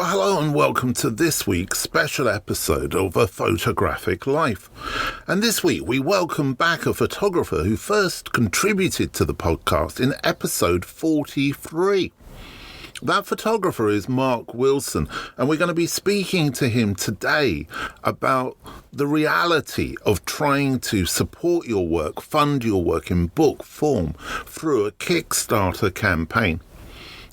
Well, hello and welcome to this week's special episode of A Photographic Life. And this week we welcome back a photographer who first contributed to the podcast in episode 43. That photographer is Marc Wilson, and we're going to be speaking to him today about the reality of trying to support your work, fund your work in book form through a Kickstarter campaign.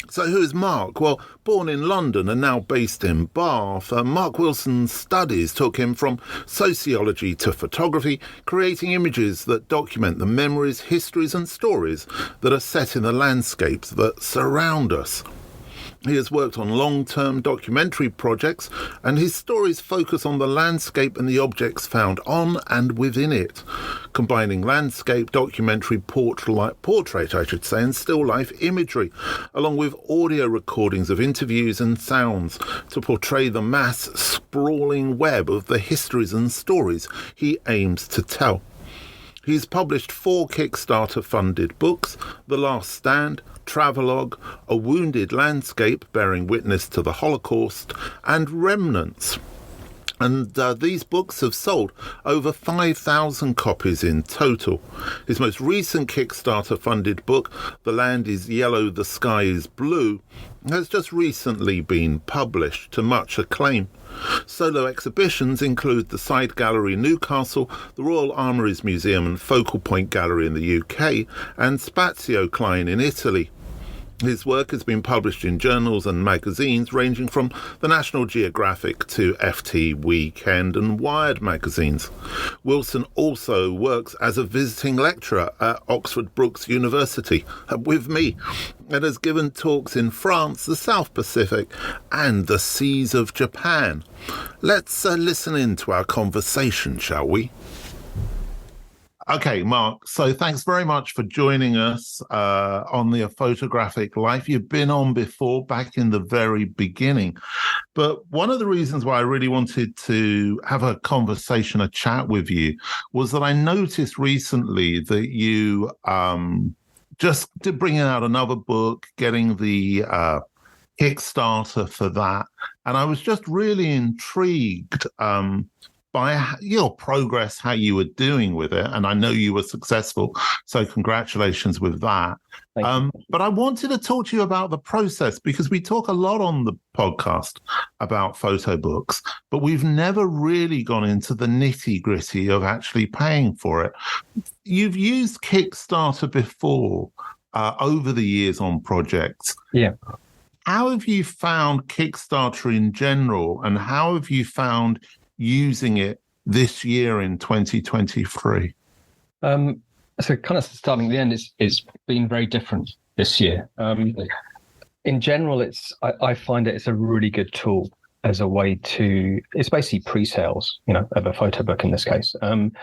So who is Marc? Well, born in London and now based in Bath, Marc Wilson's studies took him from sociology to photography, creating images that document the memories, histories and stories that are set in the landscapes that surround us. He has worked on long-term documentary projects, and his stories focus on the landscape and the objects found on and within it, combining landscape, documentary, portrait, and still life imagery, along with audio recordings of interviews and sounds to portray the mass sprawling web of the histories and stories he aims to tell. He's published 4 Kickstarter-funded books: The Last Stand, Travelogue, A Wounded Landscape bearing witness to the Holocaust, and Remnants. And these books have sold over 5,000 copies in total. His most recent Kickstarter-funded book, The Land is Yellow, the Sky is Blue, has just recently been published to much acclaim. Solo exhibitions include the Side Gallery Newcastle, the Royal Armouries Museum and Focal Point Gallery in the UK, and Spazio Klein in Italy. His work has been published in journals and magazines ranging from the National Geographic to FT Weekend and Wired magazines. Wilson also works as a visiting lecturer at Oxford Brookes University with me, and has given talks in France, the South Pacific and the seas of Japan. Let's listen in to our conversation, shall we? Okay, Marc, so thanks very much for joining us on the Photographic Life. You've been on before, back in the very beginning. But one of the reasons why I really wanted to have a conversation, a chat with you, was that I noticed recently that you just did bringing out another book, getting the Kickstarter for that. And I was just really intrigued by your progress, how you were doing with it. And I know you were successful, so congratulations with that. But I wanted to talk to you about the process, because we talk a lot on the podcast about photo books, but we've never really gone into the nitty-gritty of actually paying for it. You've used Kickstarter before over the years on projects. Yeah. How have you found Kickstarter in general, and how have you found using it this year in 2023? So kind of starting at the end, it's been very different this year. In general, I find it's a really good tool as a way to, it's basically pre-sales, of a photo book in this case. And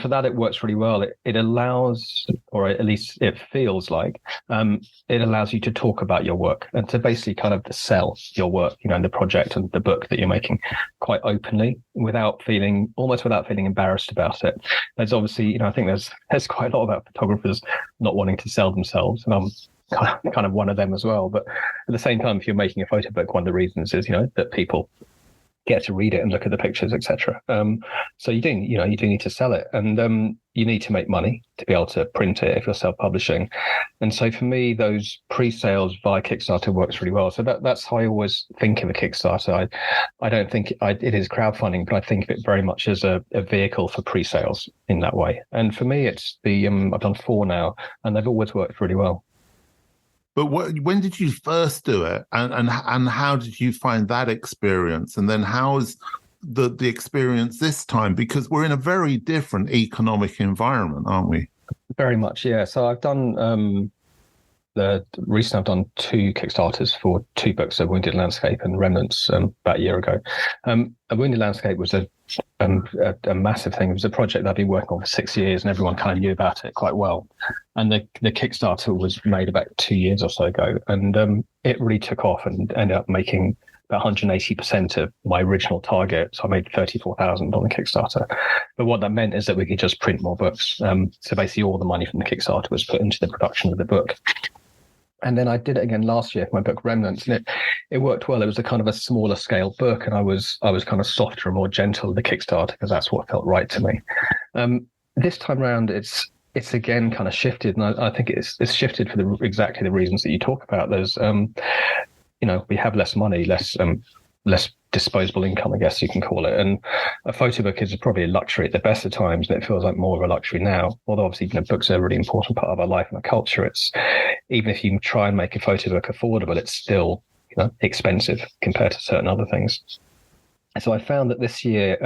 for that, it works really well. It allows, or at least it feels like, it allows you to talk about your work and to basically kind of sell your work, and the project and the book that you're making quite openly without feeling embarrassed about it. There's obviously, I think there's quite a lot about photographers not wanting to sell themselves. And I'm kind of one of them as well. But at the same time, if you're making a photo book, one of the reasons is, that people get to read it and look at the pictures, etc. So you do need to sell it, and you need to make money to be able to print it if you're self-publishing. And so for me, those pre-sales via Kickstarter works really well. So that's how I always think of a Kickstarter. I don't think it is crowdfunding, but I think of it very much as a vehicle for pre-sales in that way. And for me, it's I've done 4 now, and they've always worked really well. But when did you first do it, and how did you find that experience? And then how is the experience this time? Because we're in a very different economic environment, aren't we? Very much, yeah. So I've done recently I've done 2 Kickstarters for 2 books, A Wounded Landscape and Remnants, about a year ago. A Wounded Landscape was a massive thing. It was a project that I've been working on for 6 years, and everyone kind of knew about it quite well. And the Kickstarter was made about 2 years or so ago, and it really took off and ended up making about 180% of my original target. So I made 34,000 on the Kickstarter. But what that meant is that we could just print more books. So basically all the money from the Kickstarter was put into the production of the book. And then I did it again last year for my book Remnants, and it worked well. It was a kind of a smaller scale book, and I was kind of softer and more gentle in the Kickstarter because that's what felt right to me. This time around, it's again kind of shifted, and I think it's shifted for exactly the reasons that you talk about. There's we have less money, less disposable income, I guess you can call it. And a photo book is probably a luxury at the best of times, and it feels like more of a luxury now. Although obviously, books are a really important part of our life and our culture. It's even if you try and make a photo book affordable, it's still expensive compared to certain other things. So I found that this year,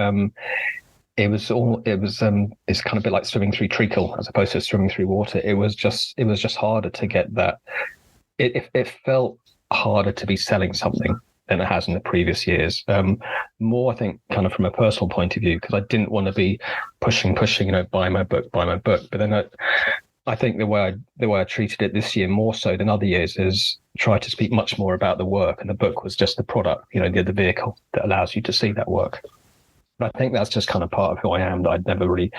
it's kind of a bit like swimming through treacle as opposed to swimming through water. It was just harder to get that. It felt harder to be selling something than it has in the previous years. More, I think, kind of from a personal point of view, because I didn't want to be pushing, buy my book. But then I think the way I treated it this year more so than other years is try to speak much more about the work, and the book was just the product, the vehicle that allows you to see that work. But I think that's just kind of part of who I am, that I'd never really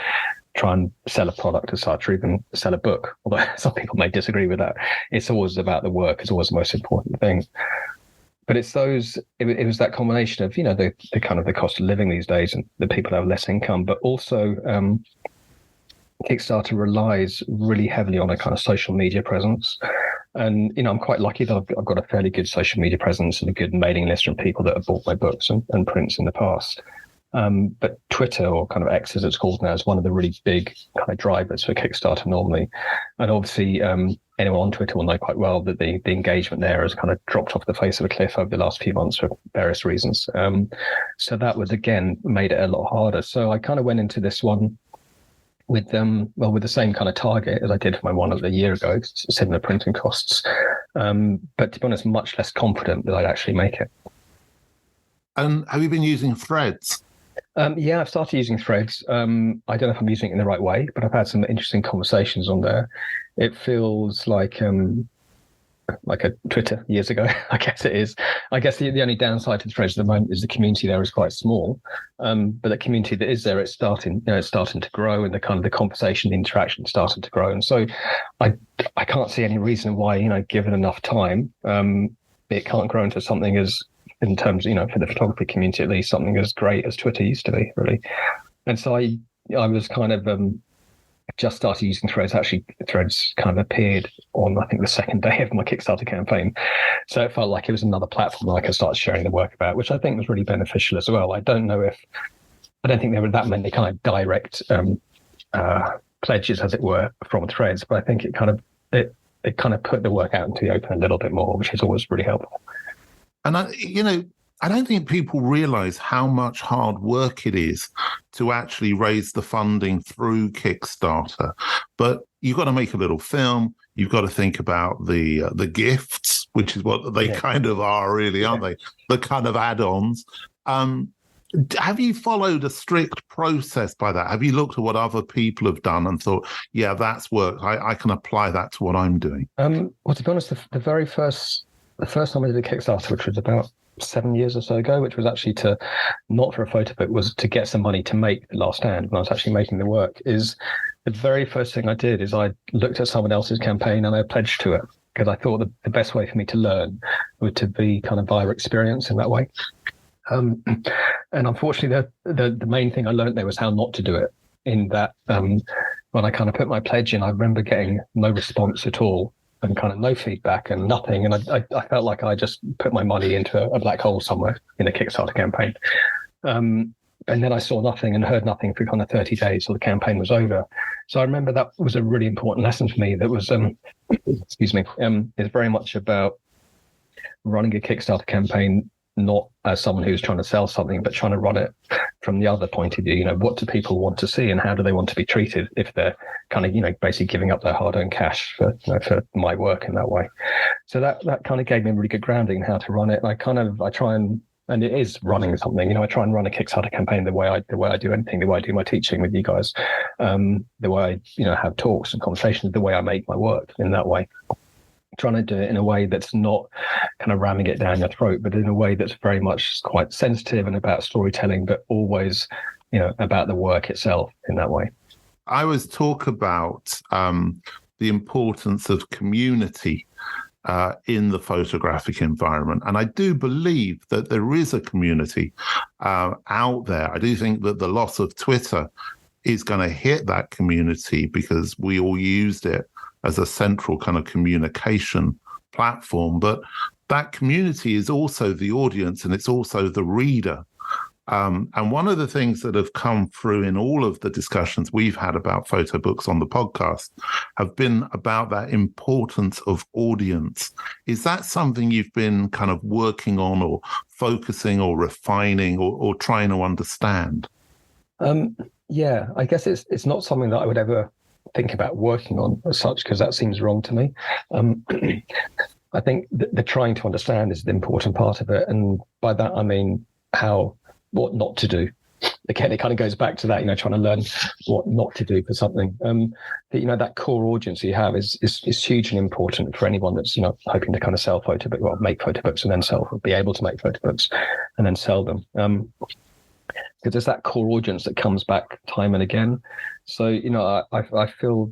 try and sell a product as such, or even sell a book, although some people may disagree with that. It's always about the work. It's always the most important thing. But it was that combination of, the kind of the cost of living these days and the people who have less income, but also Kickstarter relies really heavily on a kind of social media presence. And, I'm quite lucky that I've got a fairly good social media presence and a good mailing list from people that have bought my books and prints in the past. But Twitter, or kind of X as it's called now, is one of the really big kind of drivers for Kickstarter normally. And obviously, anyone on Twitter will know quite well that the engagement there has kind of dropped off the face of a cliff over the last few months for various reasons. So that was, again, made it a lot harder. So I kind of went into this one with the same kind of target as I did for my one a year ago, similar printing costs. But to be honest, much less confident that I'd actually make it. And have you been using Threads? Yeah, I've started using Threads. I don't know if I'm using it in the right way, but I've had some interesting conversations on there. It feels like a Twitter years ago. I guess it is. I guess the only downside to Threads at the moment is the community there is quite small. But the community that is there, it's starting to grow, and the kind of the conversation, the interaction is starting to grow. And so I can't see any reason why, given enough time, it can't grow into something as, in terms, for the photography community at least, something as great as Twitter used to be, really. And so I was kind of just started using Threads. Actually, Threads kind of appeared on, I think, the second day of my Kickstarter campaign. So it felt like it was another platform that I could start sharing the work about, which I think was really beneficial as well. I don't think there were that many kind of direct pledges, as it were, from Threads, but I think it kind of put the work out into the open a little bit more, which is always really helpful. And I don't think people realize how much hard work it is to actually raise the funding through Kickstarter. But you've got to make a little film. You've got to think about the gifts, which is what they kind of are, really, aren't they? The kind of add-ons. Have you followed a strict process by that? Have you looked at what other people have done and thought, yeah, that's worked. I can apply that to what I'm doing? Well, to be honest, the first time I did a Kickstarter, which was about 7 years or so ago, which was actually not for a photo book, was to get some money to make The Last Stand when I was actually making the work, is the very first thing I did is I looked at someone else's campaign and I pledged to it, because I thought the best way for me to learn would to be kind of via experience in that way. And unfortunately, the main thing I learned there was how not to do it, in that when I kind of put my pledge in, I remember getting no response at all, and kind of no feedback and nothing. And I felt like I just put my money into a black hole somewhere in a Kickstarter campaign. And then I saw nothing and heard nothing for kind of 30 days till the campaign was over. So I remember that was a really important lesson for me. That was, it's very much about running a Kickstarter campaign, not as someone who's trying to sell something, but trying to run it from the other point of view. What do people want to see and how do they want to be treated if they're kind of, basically giving up their hard-earned cash for my work in that way. So that kind of gave me a really good grounding in how to run it. I try and it is running something, I try and run a Kickstarter campaign the way I do anything, the way I do my teaching with you guys, the way I, have talks and conversations, the way I make my work in that way. Trying to do it in a way that's not kind of ramming it down your throat, but in a way that's very much quite sensitive and about storytelling, but always, about the work itself in that way. I always talk about the importance of community in the photographic environment. And I do believe that there is a community out there. I do think that the loss of Twitter is going to hit that community because we all used it as a central kind of communication platform. But that community is also the audience, and it's also the reader. And one of the things that have come through in all of the discussions we've had about photo books on the podcast have been about that importance of audience. Is that something you've been kind of working on or focusing or refining or trying to understand? Yeah, I guess it's not something that I would ever think about working on as such, because that seems wrong to me. I think the trying to understand is the important part of it. And by that, I mean what not to do. Again, it kind of goes back to that, trying to learn what not to do for something. That core audience you have is hugely important for anyone that's, hoping to kind of sell photo books, make photo books and then be able to make photo books and then sell them. Because there's that core audience that comes back time and again. So, I feel,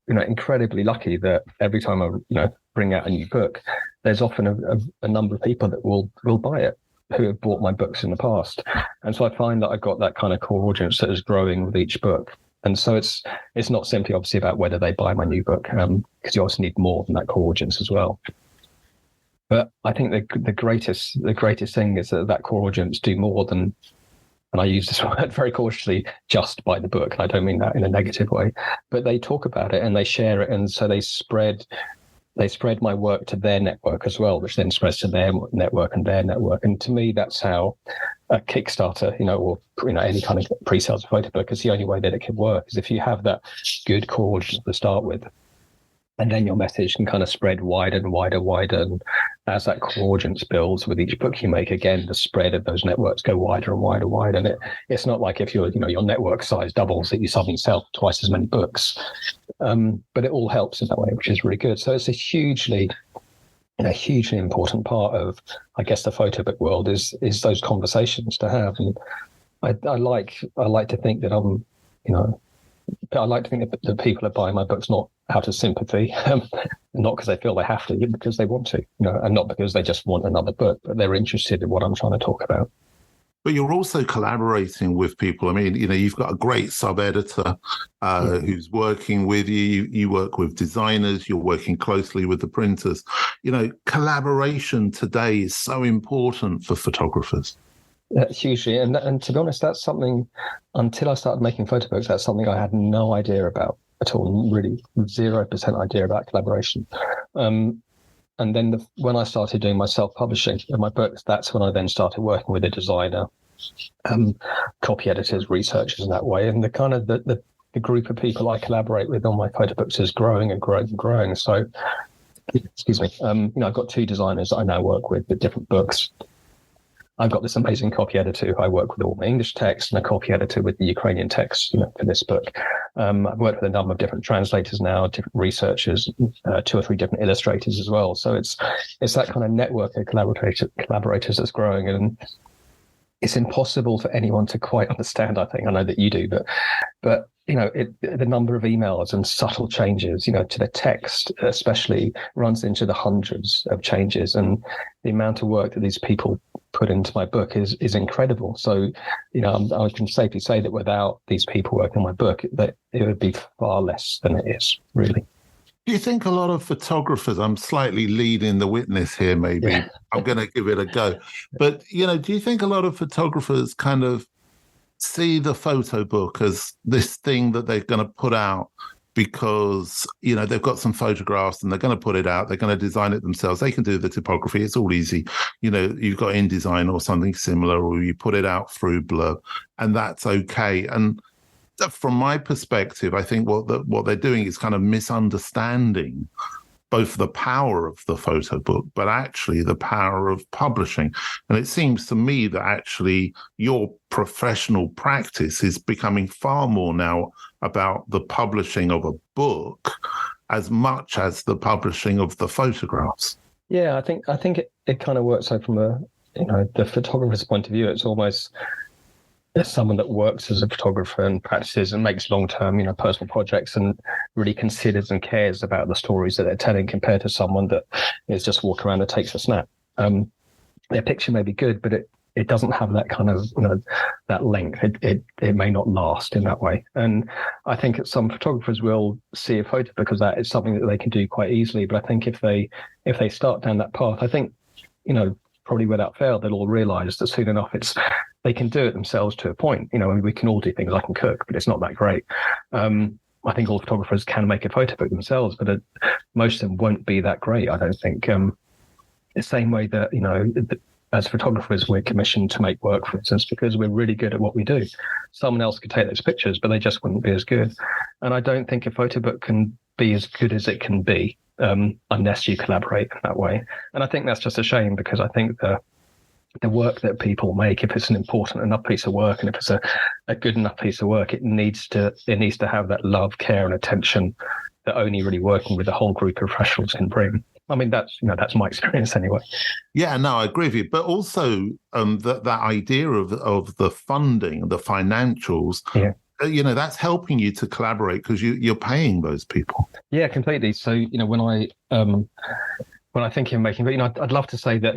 incredibly lucky that every time I, bring out a new book, there's often a number of people that will buy it, who have bought my books in the past. And so I find that I've got that kind of core audience that is growing with each book. And so it's not simply obviously about whether they buy my new book, because you also need more than that core audience as well. But I think the greatest thing is that core audience do more than, and I use this word very cautiously, just buy the book. And I don't mean that in a negative way, but they talk about it and they share it. And so they spread my work to their network as well, which then spreads to their network and their network. And to me, that's how a Kickstarter, or any kind of pre-sales photo book is the only way that it can work, is if you have that good core audience to start with, and then your message can kind of spread wider and wider. And as that core audience builds with each book you make, again, the spread of those networks go wider and wider. And it's not like if your network size doubles that you suddenly sell twice as many books. But it all helps in that way, which is really good. So it's a hugely important part of, I guess, the photo book world is those conversations to have. And I like to think that I like to think that people are buying my books not out of sympathy, not because they feel they have to, but because they want to, and not because they just want another book, but they're interested in what I'm trying to talk about. But you're also collaborating with people. I mean, you've got a great sub-editor who's working with you. You work with designers. You're working closely with the printers. Collaboration today is so important for photographers. Hugely. And to be honest, that's something, until I started making photo books, that's something I had no idea about at all, really 0% idea about collaboration. And then when I started doing my self-publishing of my books, that's when I then started working with a designer, copy editors, researchers in that way. And the kind of the group of people I collaborate with on my photo books is growing and growing and growing. So, excuse me, I've got 2 designers that I now work with different books. I've got this amazing copy editor who I work with all my English text, and a copy editor with the Ukrainian text, for this book. I've worked with a number of different translators now, different researchers, 2 or 3 different illustrators as well. So it's that kind of network of collaborators that's growing, and it's impossible for anyone to quite understand. I think I know that you do, but the number of emails and subtle changes, to the text especially, runs into the hundreds of changes, and the amount of work that these people put into my book is incredible. So, I can safely say that without these people working on my book, that it would be far less than it is, really. Do you think a lot of photographers, I'm slightly leading the witness here, maybe, yeah. I'm going to give it a go, but, do you think a lot of photographers kind of see the photo book as this thing that they're going to put out because, they've got some photographs and they're going to put it out, they're going to design it themselves, they can do the typography, it's all easy, you've got InDesign or something similar, or you put it out through Blur, and that's okay. And from my perspective, I think what they're doing is kind of misunderstanding both the power of the photo book, but actually the power of publishing. And it seems to me that actually your professional practice is becoming far more now about the publishing of a book as much as the publishing of the photographs. Yeah, I think it kind of works out from the photographer's point of view. It's almost, someone that works as a photographer and practices and makes long-term, personal projects and really considers and cares about the stories that they're telling, compared to someone that is just walking around and takes a snap. Their picture may be good, but it doesn't have that kind of, that length. It may not last in that way. And I think that some photographers will see a photo because that is something that they can do quite easily. But I think if they start down that path, I think, probably without fail, they'll all realize that soon enough they can do it themselves to a point. We can all do things. I can cook, but it's not that great. I think all photographers can make a photo book themselves, but most of them won't be that great, I don't think. The same way that, as photographers, we're commissioned to make work, for instance, because we're really good at what we do. Someone else could take those pictures, but they just wouldn't be as good. And I don't think a photo book can be as good as it can be unless you collaborate in that way. And I think that's just a shame, because I think the work that people make, if it's an important enough piece of work and if it's a good enough piece of work, it needs to have that love, care and attention that only really working with a whole group of professionals can bring. I mean, that's my experience anyway. Yeah, no, I agree with you. But also that idea of the funding, the financials, that's helping you to collaborate because you're paying those people. Yeah, completely. So, when I think of making, but I'd love to say that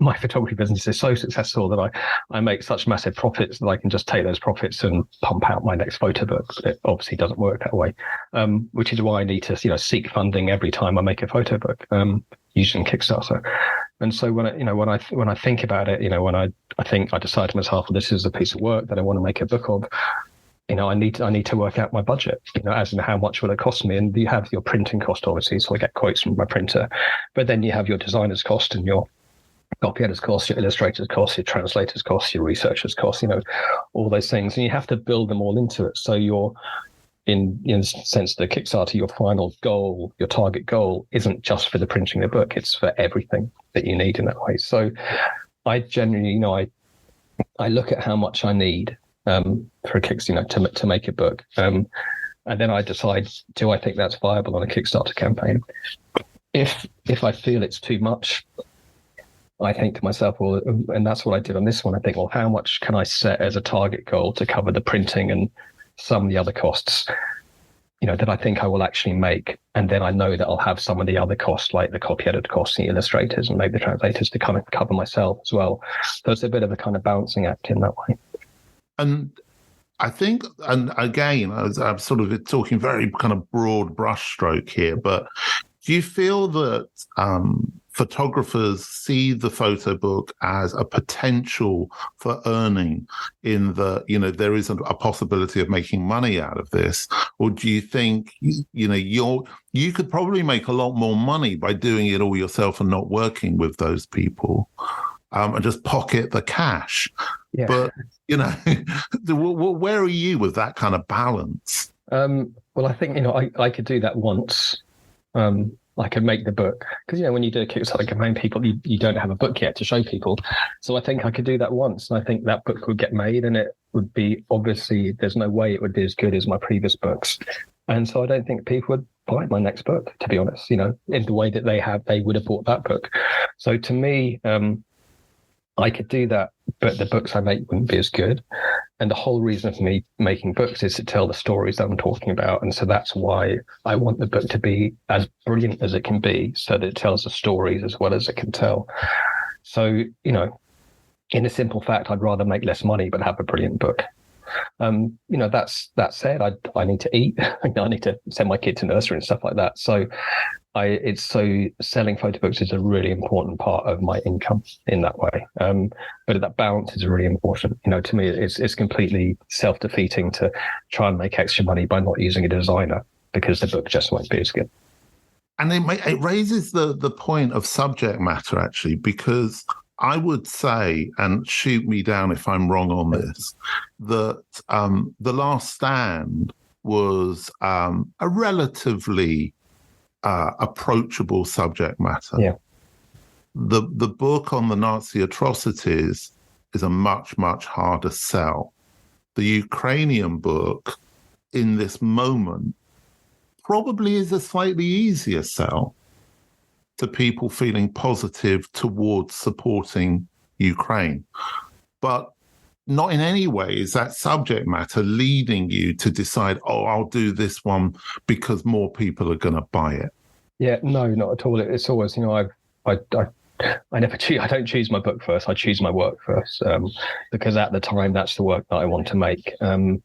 my photography business is so successful that I make such massive profits that I can just take those profits and pump out my next photo book. But it obviously doesn't work that way, which is why I need to seek funding every time I make a photo book, using Kickstarter. And so when I think about it, when I decide to myself, well, this is a piece of work that I want to make a book of. I need to work out my budget, as in how much will it cost me. And you have your printing cost, obviously, so I get quotes from my printer. But then you have your designer's cost and your copy editor's cost, your illustrator's cost, your translator's cost, your researcher's cost, all those things. And you have to build them all into it. So you're, in the sense the Kickstarter, your final goal, your target goal, isn't just for the printing of the book. It's for everything that you need in that way. So I generally, I look at how much I need for a Kickstarter, to make a book, and then I decide, do I think that's viable on a Kickstarter campaign? If I feel it's too much, I think to myself, well, and that's what I did on this one. I think, well, how much can I set as a target goal to cover the printing and some of the other costs, that I think I will actually make, and then I know that I'll have some of the other costs, like the copy editor costs, the illustrators, and maybe the translators, to kind of cover myself as well. So it's a bit of a kind of balancing act in that way. And I think, and again, I'm sort of talking very kind of broad brushstroke here, but do you feel that photographers see the photo book as a potential for earning, in the, there is a possibility of making money out of this? Or do you think, you could probably make a lot more money by doing it all yourself and not working with those people, and just pocket the cash? Yeah. But, where are you with that kind of balance? Well, I think, I could do that once. I could make the book, because, when you do a Kickstarter campaign, people, you don't have a book yet to show people. So I think I could do that once, and I think that book would get made, and it would be, obviously, there's no way it would be as good as my previous books. And so I don't think people would buy my next book, to be honest, in the way that they would have bought that book. So to me, I could do that, but the books I make wouldn't be as good. And the whole reason for me making books is to tell the stories that I'm talking about. And so that's why I want the book to be as brilliant as it can be, so that it tells the stories as well as it can tell. So, in a simple fact, I'd rather make less money but have a brilliant book. That said, I need to eat. I need to send my kid to nursery and stuff like that. So selling photo books is a really important part of my income in that way. But that balance is really important. To me, it's completely self-defeating to try and make extra money by not using a designer, because the book just won't be as good. And it raises the point of subject matter, actually, because I would say, and shoot me down if I'm wrong on this, that The Last Stand was a relatively approachable subject matter. Yeah. The book on the Nazi atrocities is a much, much harder sell. The Ukrainian book, in this moment, probably is a slightly easier sell to people feeling positive towards supporting Ukraine. But not in any way is that subject matter leading you to decide, oh, I'll do this one because more people are going to buy it. Yeah, no, not at all. It's always, I never choose. I don't choose my book first. I choose my work first, because at the time that's the work that I want to make. And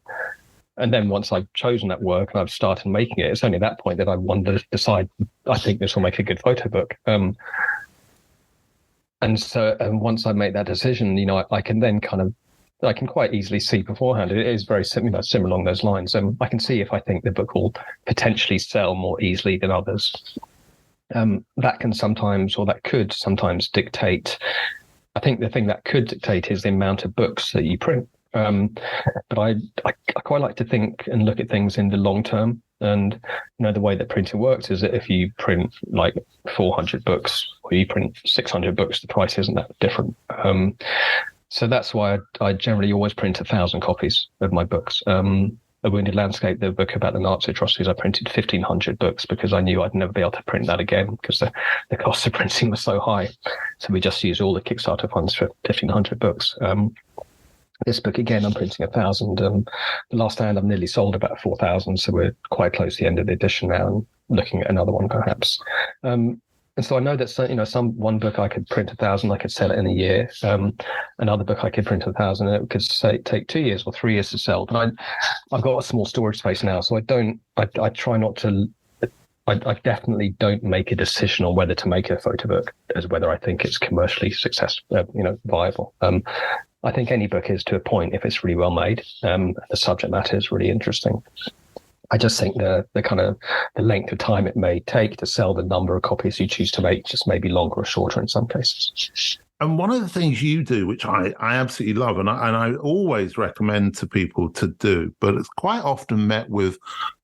then once I've chosen that work and I've started making it, it's only at that point that I want to decide, I think this will make a good photo book. And once I make that decision, I can then I can quite easily see beforehand. It is very similar along those lines. I can see if I think the book will potentially sell more easily than others. That can sometimes, or that could sometimes dictate. I think the thing that could dictate is the amount of books that you print. But I quite like to think and look at things in the long term. And the way that printing works is that if you print like 400 books or you print 600 books, the price isn't that different. So that's why I generally always print 1,000 copies of my books. A Wounded Landscape, the book about the Nazi atrocities, I printed 1,500 books because I knew I'd never be able to print that again because the cost of printing was so high. So we just used all the Kickstarter funds for 1,500 books. This book, again, I'm printing 1,000. The last hand, I've nearly sold about 4,000. So we're quite close to the end of the edition now and looking at another one perhaps. And so I know that one book I could print 1,000, I could sell it in a year. Another book I could print 1,000, and it could take 2 years or 3 years to sell. But I've got a small storage space now, so I try not to. I definitely don't make a decision on whether to make a photo book as whether I think it's commercially successful, viable. I think any book is to a point if it's really well made. The subject matter is really interesting. I just think the length of time it may take to sell the number of copies you choose to make just may be longer or shorter in some cases. And one of the things you do, which I absolutely love, and I always recommend to people to do, but it's quite often met with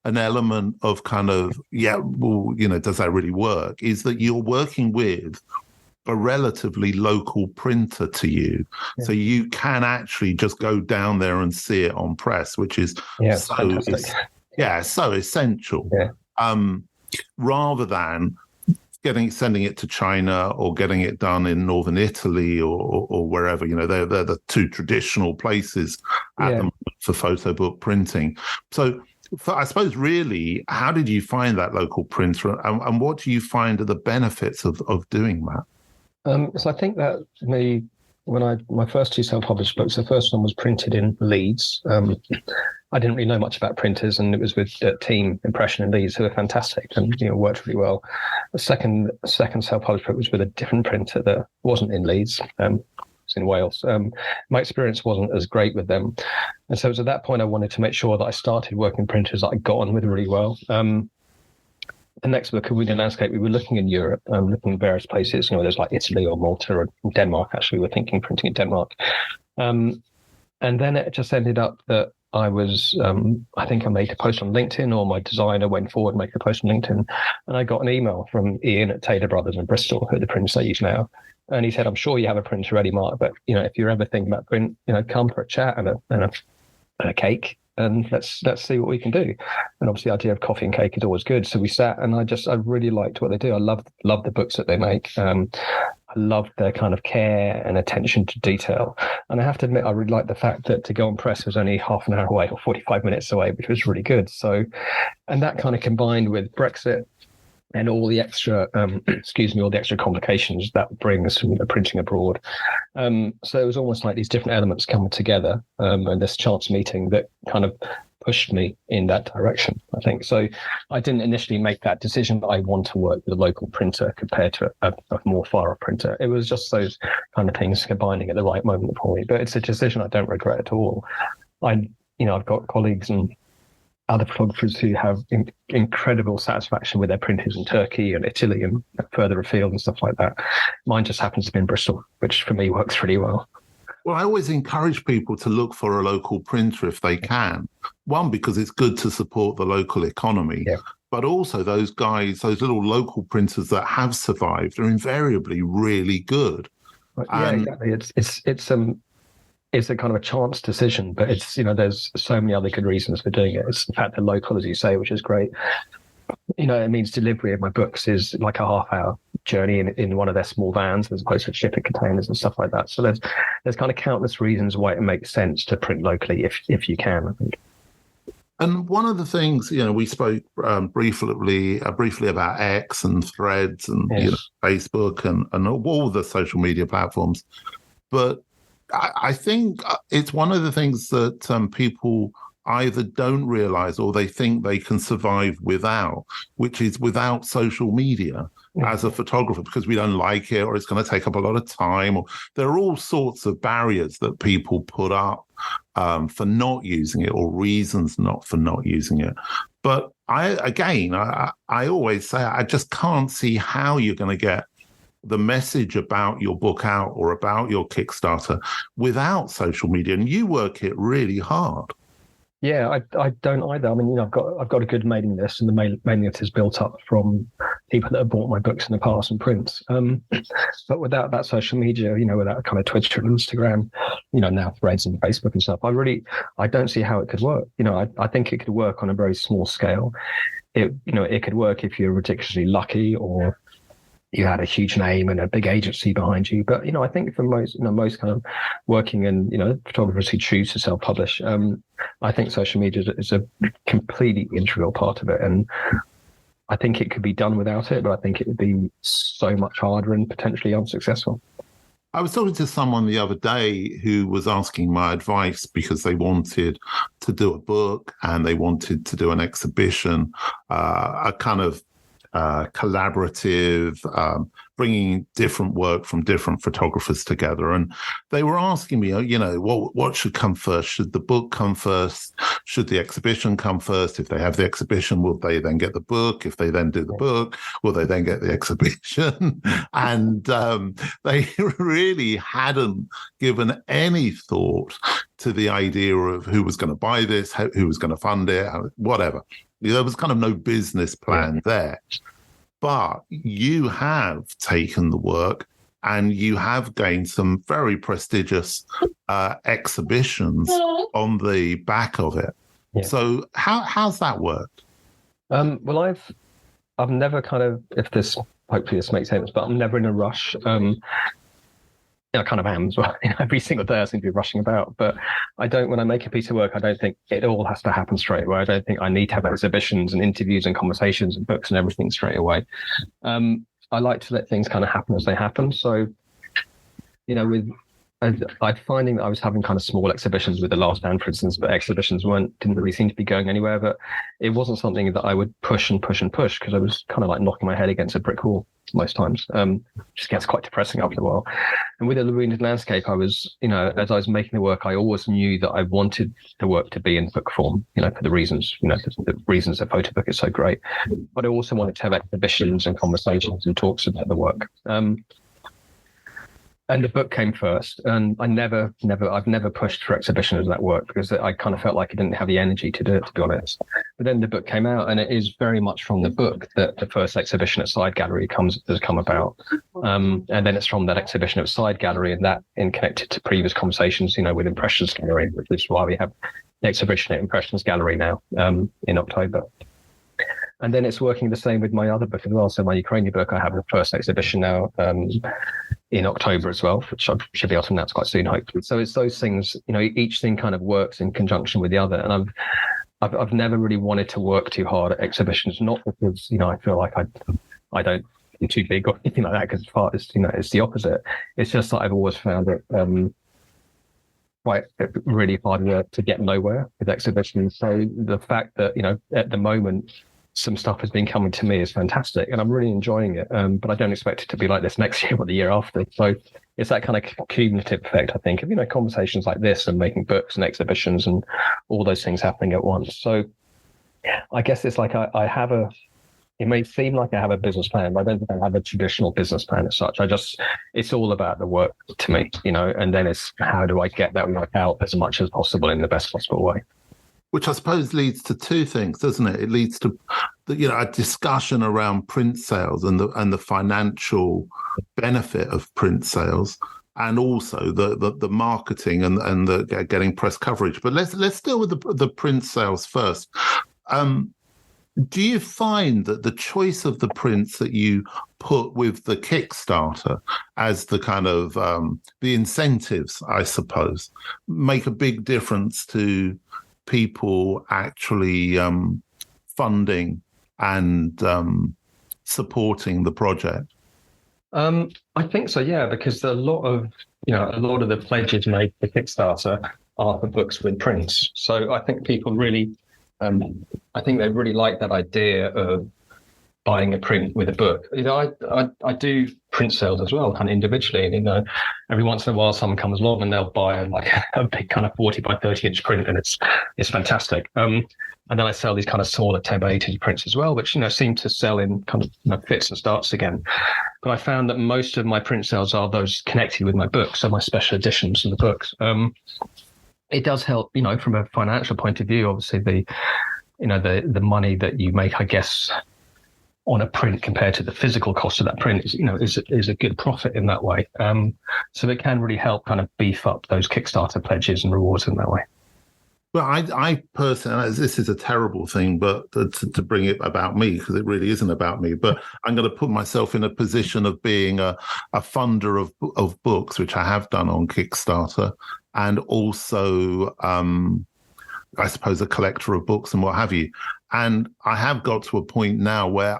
an element of does that really work? Is that you're working with a relatively local printer to you. Yeah. So you can actually just go down there and see it on press, which is so essential. Yeah. Rather than sending it to China or getting it done in northern Italy or wherever, they're the two traditional places at the moment for photo book printing. So I suppose really, how did you find that local printer and what do you find are the benefits of doing that? So I think that my first two self-published books, the first one was printed in Leeds. I didn't really know much about printers, and it was with Team Impression in Leeds, who were fantastic and worked really well. The second self-published book was with a different printer that wasn't in Leeds. It was in Wales. My experience wasn't as great with them, and so it was at that point I wanted to make sure that I started working printers that I got on with really well. The next book, A Wounded Landscape, we were looking in Europe, looking in various places. There's like Italy or Malta or Denmark. Actually, we were thinking printing in Denmark. And then it just ended up that I was, I think I made a post on LinkedIn, or my designer went forward and made a post on LinkedIn. And I got an email from Ian at Taylor Brothers in Bristol, who are the printers I use now. And he said, I'm sure you have a printer ready, Mark, but, if you're ever thinking about print, come for a chat and a cake. And let's see what we can do. And obviously the idea of coffee and cake is always good. So we sat and I really liked what they do. I love the books that they make. I loved their kind of care and attention to detail. And I have to admit, I really liked the fact that to go on press was only half an hour away or 45 minutes away, which was really good. So, and that kind of combined with Brexit and all the extra, all the extra complications that brings from printing abroad. So it was almost like these different elements coming together, and this chance meeting that kind of pushed me in that direction, I think. So I didn't initially make that decision that I want to work with a local printer compared to a more far-off printer. It was just those kind of things combining at the right moment for me. But it's a decision I don't regret at all. I've got colleagues and other photographers who have incredible satisfaction with their printers in Turkey and Italy and further afield and stuff like that. Mine just happens to be in Bristol, which for me works really well. Well, I always encourage people to look for a local printer if they can. One, because it's good to support the local economy, but also those little local printers that have survived are invariably really good. Exactly. It's a kind of a chance decision, but it's, there's so many other good reasons for doing it. It's the fact they're local, as you say, which is great. It means delivery of my books is like a half hour journey in one of their small vans as opposed to shipping containers and stuff like that. So there's kind of countless reasons why it makes sense to print locally if you can, I think. And one of the things, we spoke briefly about X and Threads and Facebook and all the social media platforms. But I think it's one of the things that people either don't realize or they think they can survive without, which is without social media as a photographer, because we don't like it or it's going to take up a lot of time, or there are all sorts of barriers that people put up for not using it, or reasons not for not using it. But I always say I just can't see how you're going to get the message about your book out or about your Kickstarter without social media, and you work it really hard. Yeah, I don't either. I mean, I've got a good mailing list, and the mailing list is built up from people that have bought my books in the past and prints. But without that social media, without kind of Twitter and Instagram, now Threads and Facebook and stuff, I don't see how it could work. I think it could work on a very small scale. It could work if you're ridiculously lucky or you had a huge name and a big agency behind you. But, I think for most kind of working and, photographers who choose to self-publish, I think social media is a completely integral part of it. And I think it could be done without it, but I think it would be so much harder and potentially unsuccessful. I was talking to someone the other day who was asking my advice because they wanted to do a book and they wanted to do an exhibition, a kind of collaborative, bringing different work from different photographers together. And they were asking me, what should come first? Should the book come first? Should the exhibition come first? If they have the exhibition, will they then get the book? If they then do the book, will they then get the exhibition? And they really hadn't given any thought to the idea of who was going to buy this, who was going to fund it, whatever. There was kind of no business plan there. But you have taken the work and you have gained some very prestigious exhibitions on the back of it. Yeah. So how's that worked? Well, I've never kind of, hopefully this makes sense, but I'm never in a rush. I kind of am as well. Every single day I seem to be rushing about, but when I make a piece of work, I don't think it all has to happen straight away. I don't think I need to have exhibitions and interviews and conversations and books and everything straight away. I like to let things kind of happen as they happen. So, I'm finding that I was having kind of small exhibitions with the last band, for instance, but exhibitions didn't really seem to be going anywhere. But it wasn't something that I would push because I was kind of like knocking my head against a brick wall most times. Just gets quite depressing after a while. And with the wounded landscape, I was, as I was making the work, I always knew that I wanted the work to be in book form, for the reasons, the reasons that photo book is so great. But I also wanted to have exhibitions and conversations and talks about the work. And the book came first, and I've never pushed for exhibition of that work because I kind of felt like I didn't have the energy to do it, to be honest. But then the book came out, and it is very much from the book that the first exhibition at Side Gallery has come about. And then it's from that exhibition at Side Gallery and that connected to previous conversations, with Impressions Gallery, which is why we have the exhibition at Impressions Gallery now in October. And then it's working the same with my other book as well. So my Ukrainian book, I have the first exhibition now in October as well, which I should be able to announce quite soon, hopefully. So it's those things, each thing kind of works in conjunction with the other. And I've never really wanted to work too hard at exhibitions, not because, I feel like I don't be too big or anything like that, because it's the opposite. It's just that I've always found it quite really hard work to get nowhere with exhibitions. So the fact that, at the moment, some stuff has been coming to me is fantastic and I'm really enjoying it. But I don't expect it to be like this next year or the year after. So it's that kind of cumulative effect, I think, of, conversations like this and making books and exhibitions and all those things happening at once. So I guess it's like it may seem like I have a business plan, but I don't think I have a traditional business plan as such. It's all about the work to me, and then it's how do I get that work out as much as possible in the best possible way. Which I suppose leads to two things, doesn't it? It leads to, a discussion around print sales and the financial benefit of print sales, and also the marketing and the getting press coverage. But let's deal with the print sales first. Do you find that the choice of the prints that you put with the Kickstarter as the kind of the incentives, I suppose, make a big difference to people actually funding and supporting the project? I think so, yeah, because a lot of the pledges made for Kickstarter are for books with prints. So I think people really, I think they really like that idea of buying a print with a book. I do print sales as well, kind of individually, and every once in a while someone comes along and they'll buy like a big kind of 40 by 30 inch print, and it's fantastic. And then I sell these kind of smaller 10 by 8 inch prints as well, which seem to sell in kind of fits and starts again. But I found that most of my print sales are those connected with my books, so my special editions of the books. It does help, from a financial point of view. Obviously, the money that you make, I guess, on a print compared to the physical cost of that print is a good profit in that way. So it can really help kind of beef up those Kickstarter pledges and rewards in that way. Well, I personally, this is a terrible thing, but to bring it about me, because it really isn't about me, but I'm going to put myself in a position of being a funder of books, which I have done on Kickstarter, and also, I suppose, a collector of books and what have you. And I have got to a point now where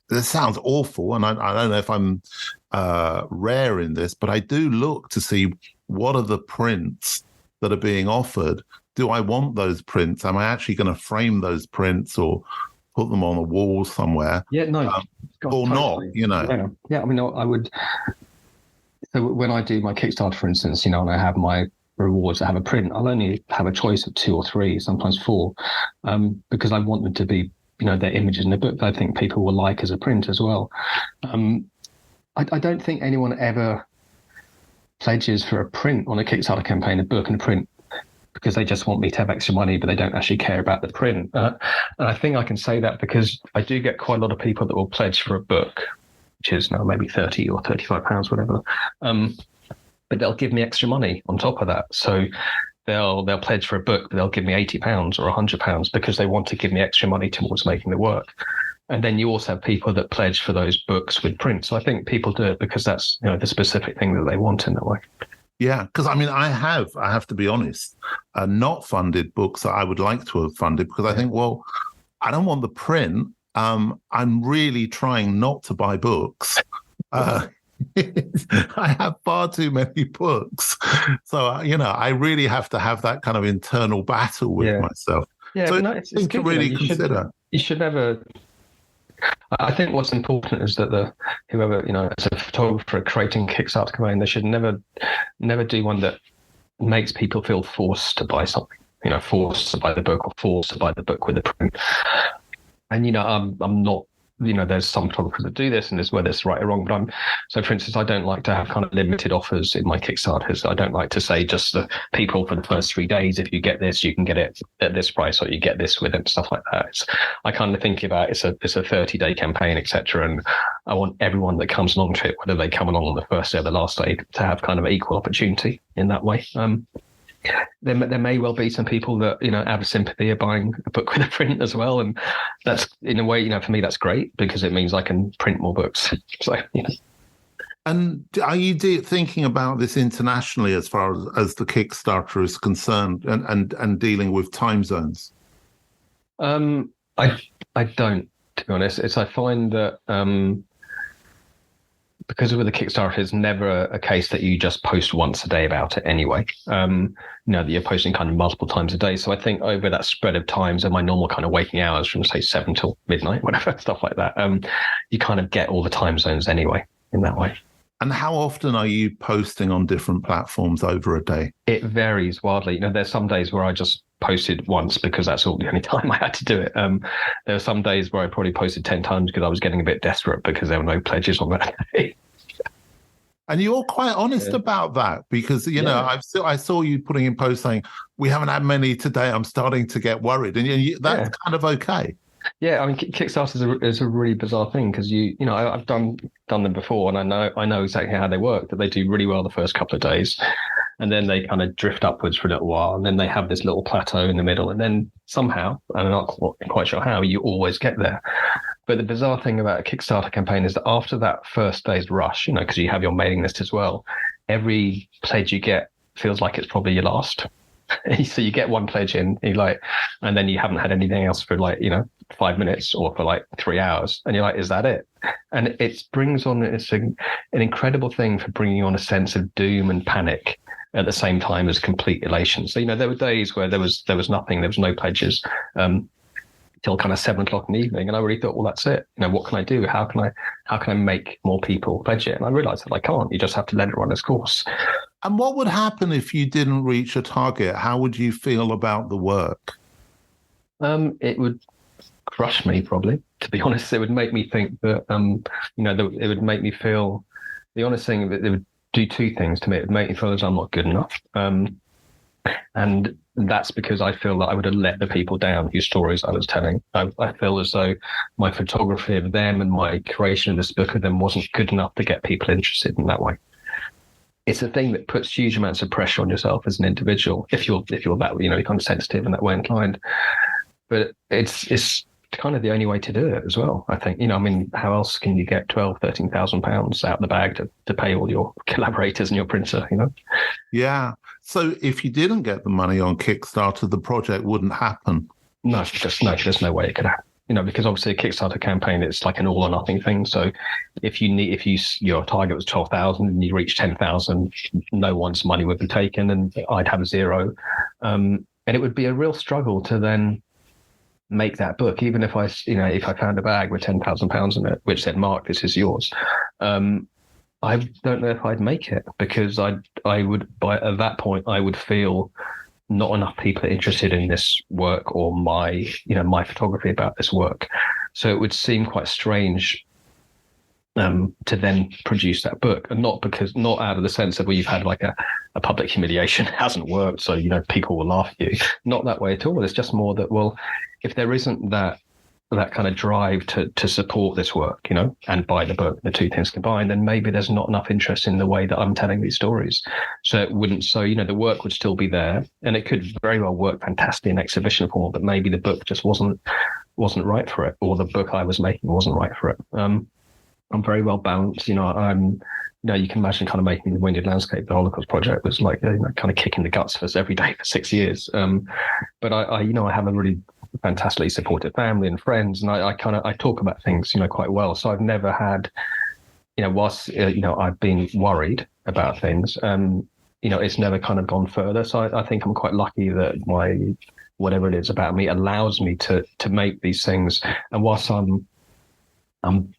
this sounds awful, and I don't know if I'm rare in this, but I do look to see what are the prints that are being offered. Do I want those prints? Am I actually going to frame those prints or put them on a wall somewhere? Yeah, no, or not, Yeah, I mean, I would. So when I do my Kickstarter, for instance, and I have my rewards that have a print, I'll only have a choice of 2 or 3, sometimes 4, because I want them to be, their images in the book that I think people will like as a print as well. I don't think anyone ever pledges for a print on a Kickstarter campaign, a book and a print, because they just want me to have extra money, but they don't actually care about the print. And I think I can say that because I do get quite a lot of people that will pledge for a book, which is now maybe £30 or £35, whatever. But they'll give me extra money on top of that. So they'll pledge for a book, but they'll give me £80 or £100 because they want to give me extra money towards making the work. And then you also have people that pledge for those books with print. So I think people do it because that's the specific thing that they want in that way. Yeah, because I mean, I have to be honest, not funded books that I would like to have funded because I think, well, I don't want the print. I'm really trying not to buy books. I have far too many books. So, I really have to have that kind of internal battle with myself. Yeah, so it's good to really consider. You should never... I think what's important is that whoever, as a photographer creating Kickstarter campaign, they should never do one that makes people feel forced to buy something, forced to buy the book or forced to buy the book with the print. And, I'm not, there's some photographers that do this and there's whether it's right or wrong. But so for instance, I don't like to have kind of limited offers in my Kickstarters. I don't like to say just the people for the first 3 days, if you get this, you can get it at this price, or you get this with it, stuff like that. I kind of think about it's a 30-day campaign, etc. And I want everyone that comes along to it, whether they come along on the first day or the last day, to have kind of equal opportunity in that way. There may well be some people that out of sympathy are buying a book with a print as well, and that's in a way for me that's great because it means I can print more books. So And are you thinking about this internationally as far as the Kickstarter is concerned, and dealing with time zones? I don't, to be honest. I find that because with the Kickstarter, it's never a case that you just post once a day about it anyway. That you're posting kind of multiple times a day. So I think over that spread of times and my normal kind of waking hours from say 7 till midnight, whatever, stuff like that, you kind of get all the time zones anyway in that way. And how often are you posting on different platforms over a day? It varies wildly. There's some days where I just posted once because that's all the only time I had to do it. There were some days where I probably posted 10 times because I was getting a bit desperate because there were no pledges on that day. And you're quite honest about that because, I saw you putting in posts saying, we haven't had many today, I'm starting to get worried. And that's kind of okay. Yeah, I mean, Kickstarter is a really bizarre thing because I've done them before and I know exactly how they work, that they do really well the first couple of days. and then they kind of drift upwards for a little while, and then they have this little plateau in the middle, and then somehow, and I'm not quite sure how, you always get there. But the bizarre thing about a Kickstarter campaign is that after that first day's rush, because you have your mailing list as well, every pledge you get feels like it's probably your last. So you get one pledge in, and then you haven't had anything else for 5 minutes or for 3 hours, and you're like, is that it? And it's an incredible thing for bringing on a sense of doom and panic at the same time as complete elation. So there were days where there was nothing, there was no pledges till kind of 7 o'clock in the evening, and I really thought, well, that's it. What can I do? How can I make more people pledge it? And I realized that I can't. You just have to let it run its course. And what would happen if you didn't reach a target? How would you feel about the work? It would crush me, probably, to be honest. It would make me think that, it would make me feel, the honest thing, it would do two things to me. It would make me feel as I'm not good enough. And that's because I feel that I would have let the people down whose stories I was telling. I feel as though my photography of them and my creation of this book of them wasn't good enough to get people interested in that way. It's a thing that puts huge amounts of pressure on yourself as an individual if you're that kind of sensitive and that way inclined. But it's kind of the only way to do it as well, I think. How else can you get £13,000 out the bag to pay all your collaborators and your printer, Yeah. So if you didn't get the money on Kickstarter, the project wouldn't happen. No, there's no way it could happen. Because obviously a Kickstarter campaign, it's like an all or nothing thing. So if your target was 12,000 and you reach 10,000, no one's money would be taken, and I'd have zero. And it would be a real struggle to then make that book, even if I found a bag with £10,000 in it, which said, Mark, this is yours. I don't know if I'd make it, because I would, at that point, I would feel not enough people are interested in this work or my photography about this work. So it would seem quite strange to then produce that book, and not out of the sense of, well, you've had a public humiliation, it hasn't worked, so people will laugh at you. Not that way at all. It's just more that, well, if there isn't that kind of drive to support this work, and buy the book, the two things combined, then maybe there's not enough interest in the way that I'm telling these stories. So it wouldn't. So the work would still be there, and it could very well work fantastically in exhibition form, but maybe the book just wasn't right for it, or the book I was making wasn't right for it. I'm very well balanced. You can imagine kind of making the Winded Landscape, the Holocaust project was kind of kicking the guts for us every day for 6 years. But I have a really fantastically supportive family and friends, and I talk about things quite well. So I've never had, whilst I've been worried about things, it's never kind of gone further. So I think I'm quite lucky that my whatever it is about me allows me to make these things. And whilst I'm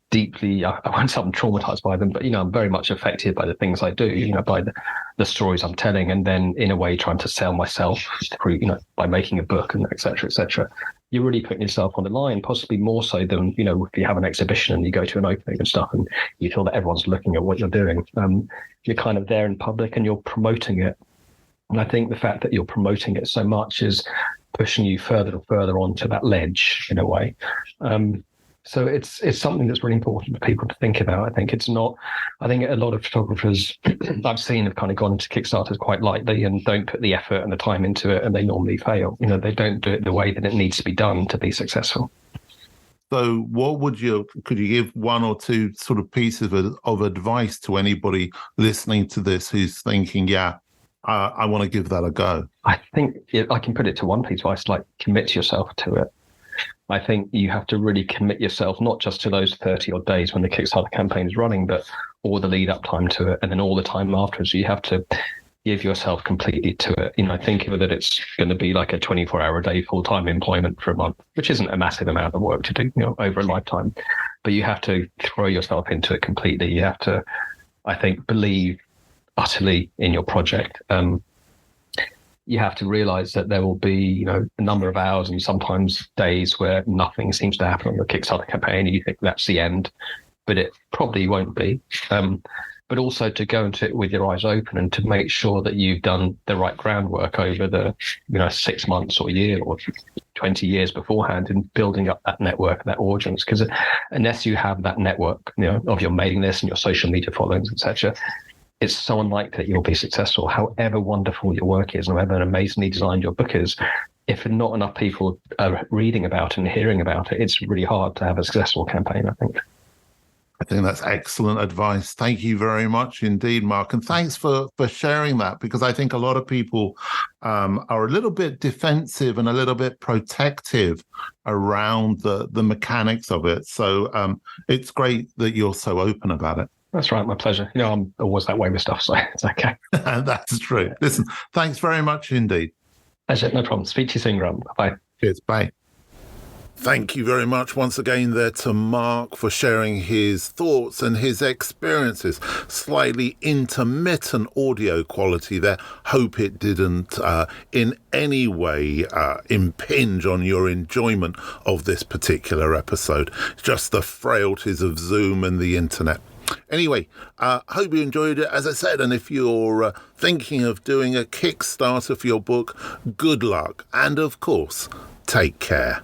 deeply, I won't say I'm traumatized by them, but I'm very much affected by the things I do, by the stories I'm telling, and then in a way trying to sell myself through, by making a book and et cetera, you're really putting yourself on the line, possibly more so than, if you have an exhibition and you go to an opening and stuff and you feel that everyone's looking at what you're doing. You're kind of there in public and you're promoting it. And I think the fact that you're promoting it so much is pushing you further and further onto that ledge in a way. So it's something that's really important for people to think about. I think a lot of photographers I've seen have kind of gone into Kickstarters quite lightly and don't put the effort and the time into it, and they normally fail. They don't do it the way that it needs to be done to be successful. So could you give one or two sort of pieces of advice to anybody listening to this who's thinking, I want to give that a go? I think I can put it to one piece of advice, like commit yourself to it. I think you have to really commit yourself, not just to those 30 odd days when the Kickstarter campaign is running, but all the lead up time to it, and then all the time afterwards. You have to give yourself completely to it. Think of it that it's going to be like a 24-hour a day full-time employment for a month, which isn't a massive amount of work to do, over a lifetime. But you have to throw yourself into it completely. You have to, I think, believe utterly in your project. You have to realize that there will be, a number of hours and sometimes days where nothing seems to happen on your Kickstarter campaign, and you think that's the end, but it probably won't be. But also to go into it with your eyes open and to make sure that you've done the right groundwork over the, 6 months or a year or 20 years beforehand in building up that network, that audience. Because unless you have that network, of your mailing list and your social media followings, etc., it's so unlikely that you'll be successful, however wonderful your work is and however amazingly designed your book is. If not enough people are reading about it and hearing about it, it's really hard to have a successful campaign, I think. I think that's excellent advice. Thank you very much indeed, Mark. And thanks for sharing that, because I think a lot of people are a little bit defensive and a little bit protective around the mechanics of it. So it's great that you're so open about it. That's right. My pleasure. I'm always that way with stuff, so it's okay. That's true. Listen, thanks very much indeed. Pleasure. No problem. Speak to you soon, Graham. Bye. Cheers. Bye. Thank you very much once again there to Mark for sharing his thoughts and his experiences. Slightly intermittent audio quality there. Hope it didn't in any way impinge on your enjoyment of this particular episode. Just the frailties of Zoom and the internet. Anyway, hope you enjoyed it, as I said, and if you're thinking of doing a Kickstarter for your book, good luck, and of course, take care.